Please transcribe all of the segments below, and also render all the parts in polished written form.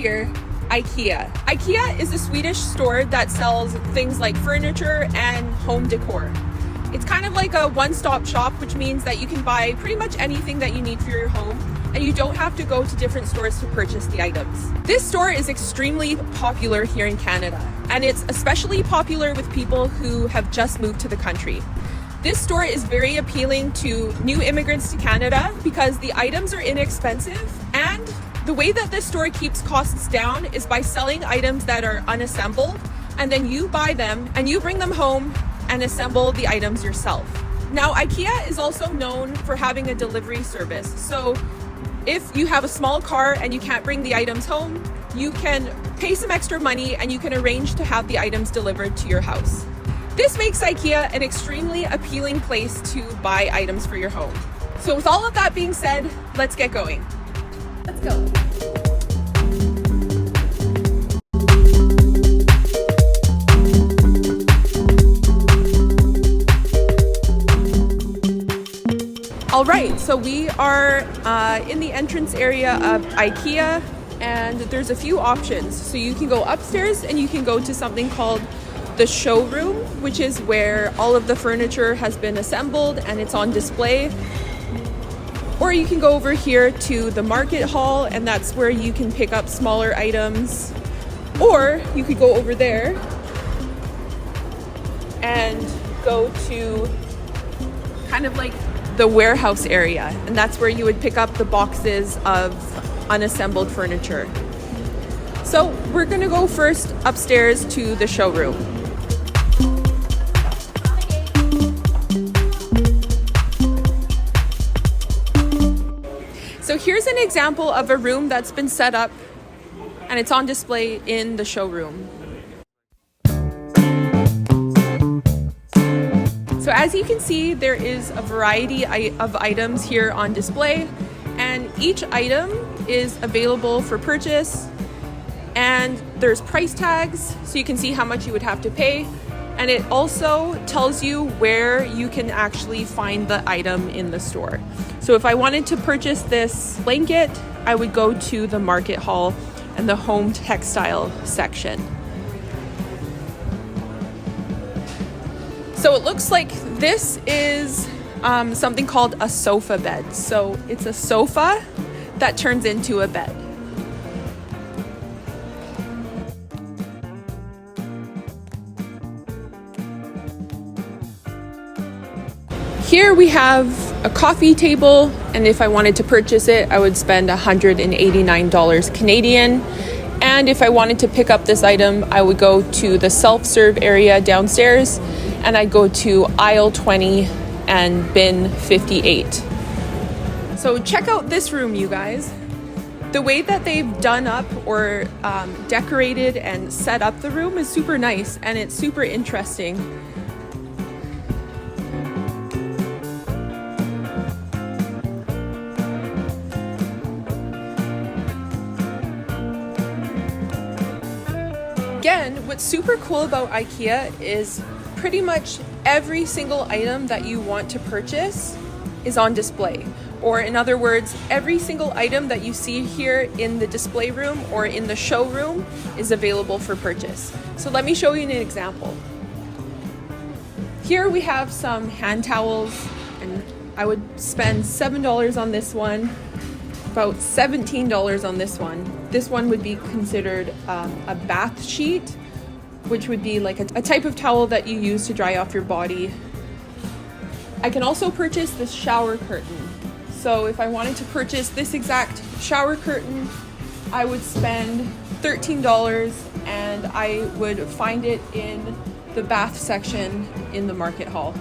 here, IKEA. IKEA is a Swedish store that sells things like furniture and home decor. It's kind of like a one-stop shop, which means that you can buy pretty much anything that you need for your home, and you don't have to go to different stores to purchase the items. This store is extremely popular here in Canada, and it's especially popular with people who have just moved to the country. This store is very appealing to new immigrants to Canada because the items are inexpensive, and the way that this store keeps costs down is by selling items that are unassembled, and then you buy them and you bring them home and assemble the items yourself. Now, IKEA is also known for having a delivery service. So if you have a small car and you can't bring the items home, you can pay some extra money and you can arrange to have the items delivered to your house. This makes IKEA an extremely appealing place to buy items for your home. So with all of that being said, let's get going. Let's go. All right, so we are in the entrance area of IKEA, and there's a few options. So you can go upstairs and you can go to something called the Showroom, which is where all of the furniture has been assembled and it's on display. Or you can go over here to the market hall, and that's where you can pick up smaller items. Or you could go over there and go to kind of like the warehouse area, and that's where you would pick up the boxes of unassembled furniture. So we're gonna go first upstairs to the showroom. So here's an example of a room that's been set up and it's on display in the showroom. So as you can see, there is a variety of items here on display, and each item is available for purchase, and there's price tags so you can see how much you would have to pay, and it also tells you where you can actually find the item in the store. So if I wanted to purchase this blanket, I would go to the market hall and the home textile section. So it looks like this is something called a sofa bed. So it's a sofa that turns into a bed. Here we have a coffee table, and if I wanted to purchase it, I would spend $189 Canadian. And if I wanted to pick up this item, I would go to the self-serve area downstairs, and I go to aisle 20 and bin 58. So check out this room, you guys. The way that they've done up or decorated and set up the room is super nice, and it's super interesting. Again, what's super cool about IKEA is pretty much every single item that you want to purchase is on display. Or in other words, every single item that you see here in the display room or in the showroom is available for purchase. So let me show you an example. Here we have some hand towels, and I would spend $7 on this one, about $17 on this one. This one would be considered a bath sheet, which would be like a type of towel that you use to dry off your body. I can also purchase this shower curtain. So if I wanted to purchase this exact shower curtain, I would spend $13, and I would find it in the bath section in the market hall.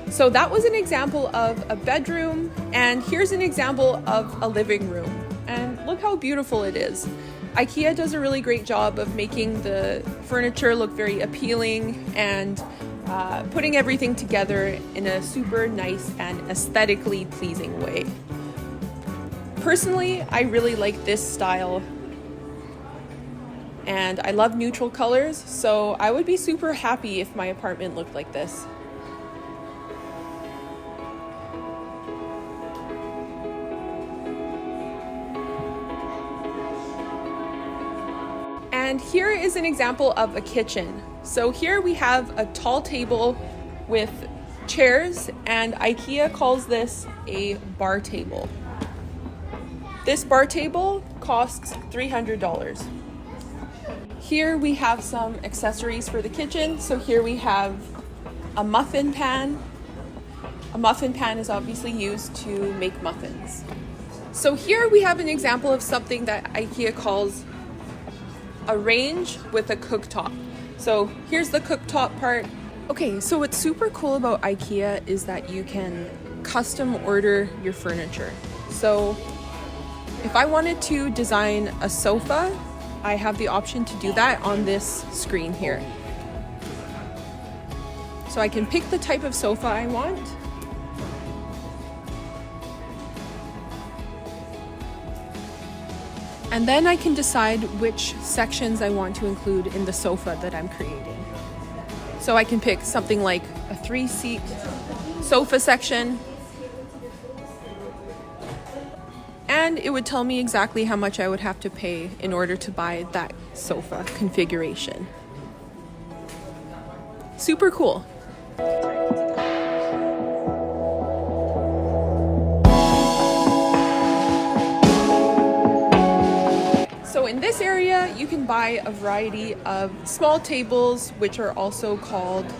So that was an example of a bedroom, and here's an example of a living room. And look how beautiful it is. IKEA does a really great job of making the furniture look very appealing and putting everything together in a super nice and aesthetically pleasing way. Personally, I really like this style, and I love neutral colors, so I would be super happy if my apartment looked like this. And here is an example of a kitchen. So here we have a tall table with chairs, and IKEA calls this a bar table. This bar table costs $300. Here we have some accessories for the kitchen. So here we have a muffin pan. A muffin pan is obviously used to make muffins. So here we have an example of something that IKEA calls a range with a cooktop. So here's the cooktop part. Okay, so what's super cool about IKEA is that you can custom order your furniture. So if I wanted to design a sofa, I have the option to do that on this screen here. So I can pick the type of sofa I want. And then I can decide which sections I want to include in the sofa that I'm creating. So I can pick something like a 3-seat sofa section, and it would tell me exactly how much I would have to pay in order to buy that sofa configuration. Super cool. So in this area, you can buy a variety of small tables, which are also called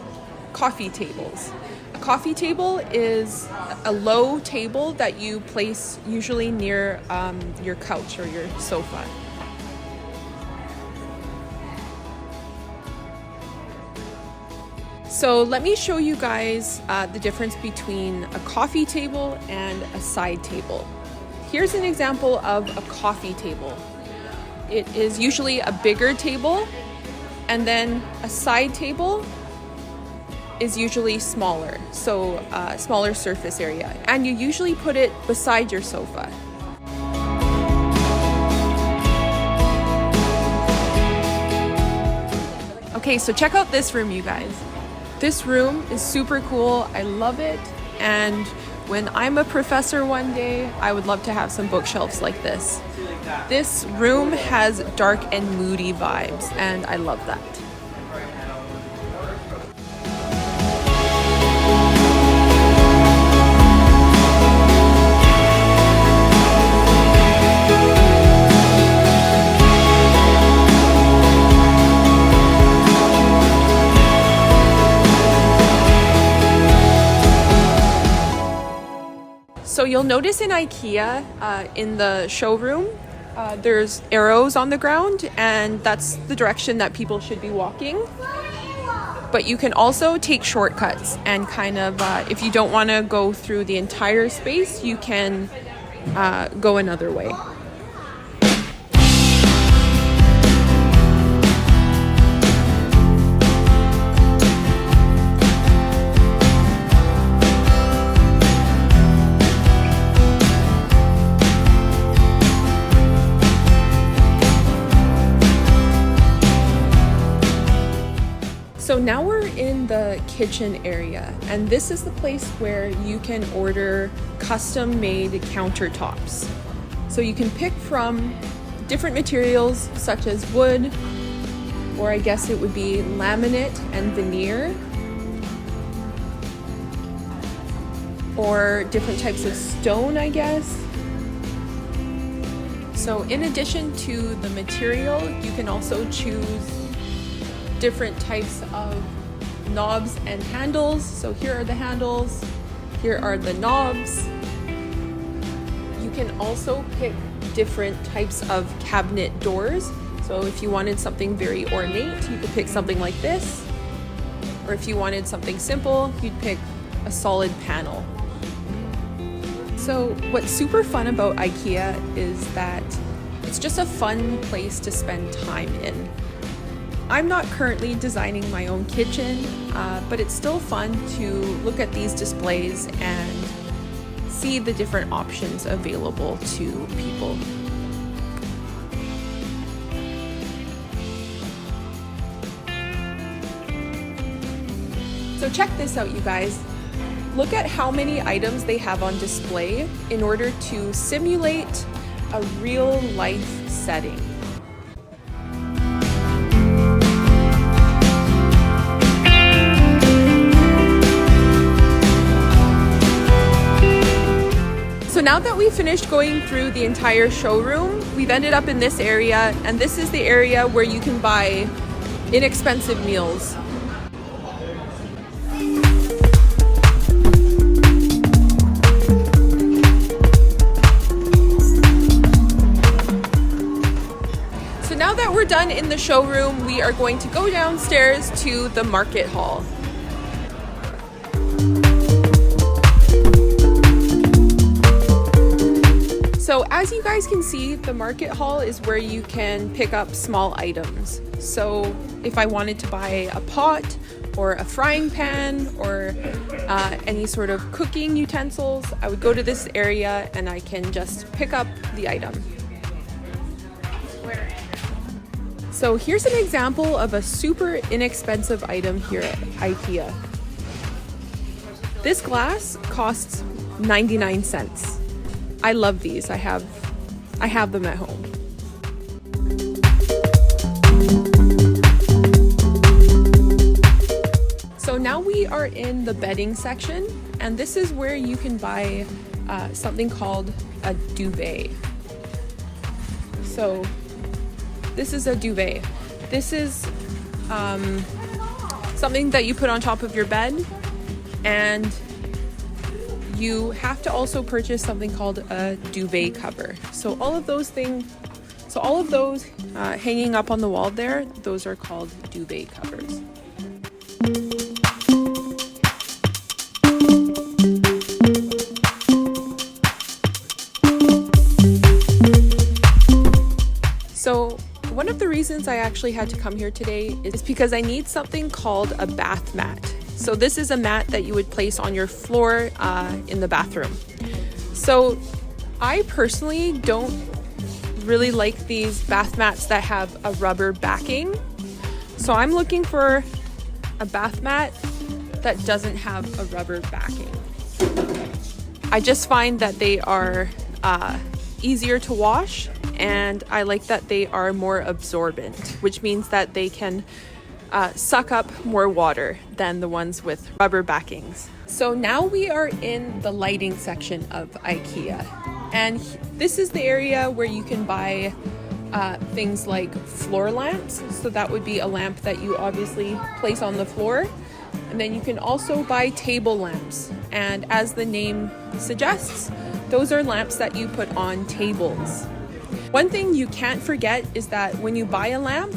coffee tables. A coffee table is a low table that you place usually near your couch or your sofa. So let me show you guys the difference between a coffee table and a side table. Here's an example of a coffee table. It is usually a bigger table, and then a side table is usually smaller, so smaller surface area, and you usually put it beside your sofa. Okay, so check out this room, you guys. This room is super cool. I love it, and when I'm a professor one day, I would love to have some bookshelves like this. This room has dark and moody vibes, and I love that. So you'll notice in IKEA, in the showroom, there's arrows on the ground, and that's the direction that people should be walking. But you can also take shortcuts and kind of, if you don't want to go through the entire space, you can go another way. So now we're in the kitchen area, and this is the place where you can order custom-made countertops. So you can pick from different materials such as wood, or I guess it would be laminate and veneer, or different types of stone, I guess. So in addition to the material, you can also choose different types of knobs and handles. So here are the handles, here are the knobs. You can also pick different types of cabinet doors. So if you wanted something very ornate, you could pick something like this. Or if you wanted something simple, you'd pick a solid panel. So what's super fun about IKEA is that it's just a fun place to spend time in. I'm not currently designing my own kitchen, but it's still fun to look at these displays and see the different options available to people. So check this out, you guys. Look at how many items they have on display in order to simulate a real life setting. now that we finished going through the entire showroom, we've ended up in this area, and this is the area where you can buy inexpensive meals. So now that we're done in the showroom, we are going to go downstairs to the market hall. So as you guys can see, the market hall is where you can pick up small items. So if I wanted to buy a pot or a frying pan or any sort of cooking utensils, I would go to this area and I can just pick up the item. So here's an example of a super inexpensive item here at IKEA. This glass costs 99 cents. I love these. I have them at home. So now we are in the bedding section, and this is where you can buy something called a duvet. So this is a duvet. This is something that you put on top of your bed, and you have to also purchase something called a duvet cover. So all of those hanging up on the wall there, those are called duvet covers. So one of the reasons I actually had to come here today is because I need something called a bath mat. So this is a mat that you would place on your floor in the bathroom. So I personally don't really like these bath mats that have a rubber backing. So I'm looking for a bath mat that doesn't have a rubber backing. I just find that they are easier to wash, and I like that they are more absorbent, which means that they can suck up more water than the ones with rubber backings. So now we are in the lighting section of IKEA, and this is the area where you can buy things like floor lamps. So that would be a lamp that you obviously place on the floor, and then you can also buy table lamps, and as the name suggests, those are lamps that you put on tables. One thing you can't forget is that when you buy a lamp,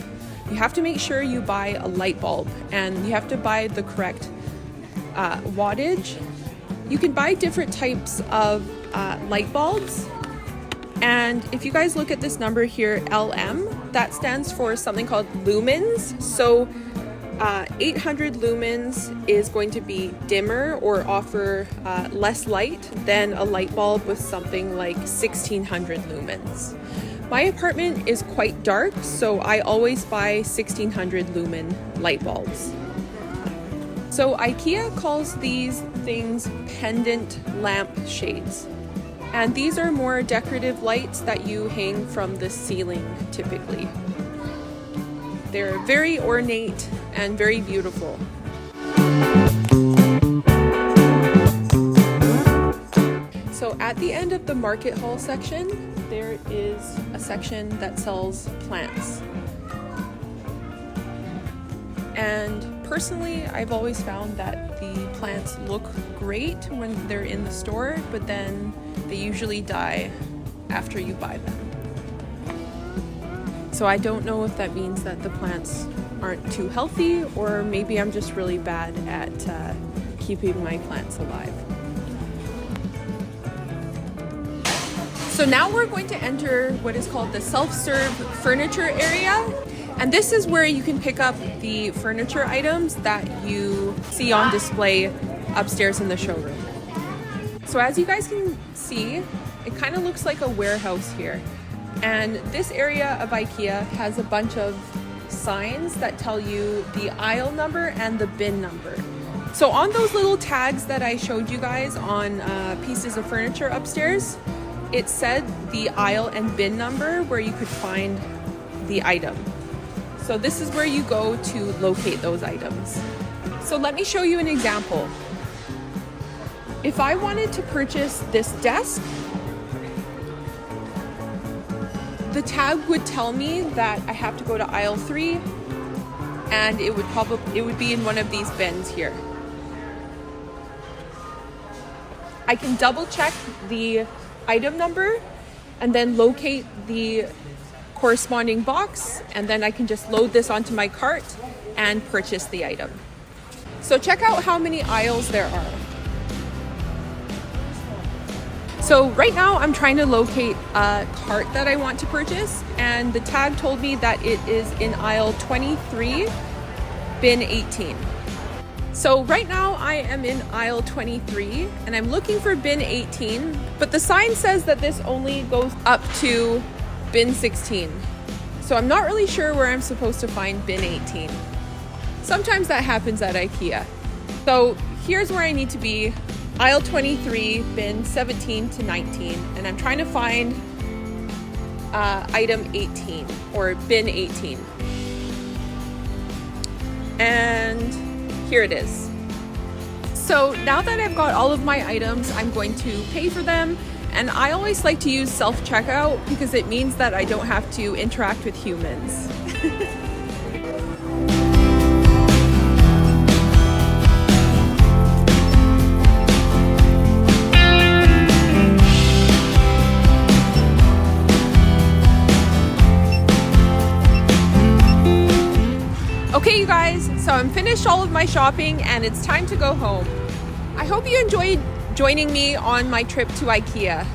you have to make sure you buy a light bulb, and you have to buy the correct wattage. You can buy different types of light bulbs, and if you guys look at this number here, LM, that stands for something called lumens. So 800 lumens is going to be dimmer or offer less light than a light bulb with something like 1600 lumens. My apartment is quite dark, so I always buy 1600 lumen light bulbs. So IKEA calls these things pendant lamp shades. And these are more decorative lights that you hang from the ceiling typically. They're very ornate and very beautiful. So at the end of the market hall section, there is a section that sells plants. And personally, I've always found that the plants look great when they're in the store, but then they usually die after you buy them. So I don't know if that means that the plants aren't too healthy, or maybe I'm just really bad at keeping my plants alive. So now we're going to enter what is called the self-serve furniture area. And this is where you can pick up the furniture items that you see on display upstairs in the showroom. So as you guys can see, it kind of looks like a warehouse here. And this area of IKEA has a bunch of signs that tell you the aisle number and the bin number. So on those little tags that I showed you guys on pieces of furniture upstairs, it said the aisle and bin number where you could find the item. So this is where you go to locate those items. So let me show you an example. If I wanted to purchase this desk, the tag would tell me that I have to go to aisle 3, and it would be in one of these bins here. I can double check the item number and then locate the corresponding box, and then I can just load this onto my cart and purchase the item. So check out how many aisles there are. So right now I'm trying to locate a cart that I want to purchase, and the tag told me that it is in aisle 23, bin 18. So right now I am in aisle 23 and I'm looking for bin 18, but the sign says that this only goes up to bin 16. So I'm not really sure where I'm supposed to find bin 18. Sometimes that happens at IKEA. So here's where I need to be. Aisle 23, bin 17 to 19, and I'm trying to find item 18 or bin 18. And here it is. So now that I've got all of my items, I'm going to pay for them, and I always like to use self-checkout because it means that I don't have to interact with humans. Okay, you guys, so I'm finished all of my shopping and it's time to go home. I hope you enjoyed joining me on my trip to IKEA.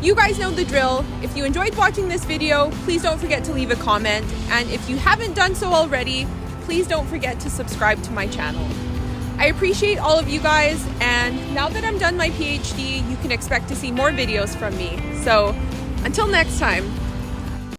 You guys know the drill. If you enjoyed watching this video, please don't forget to leave a comment. And if you haven't done so already, please don't forget to subscribe to my channel. I appreciate all of you guys, and now that I'm done my PhD, you can expect to see more videos from me. So until next time.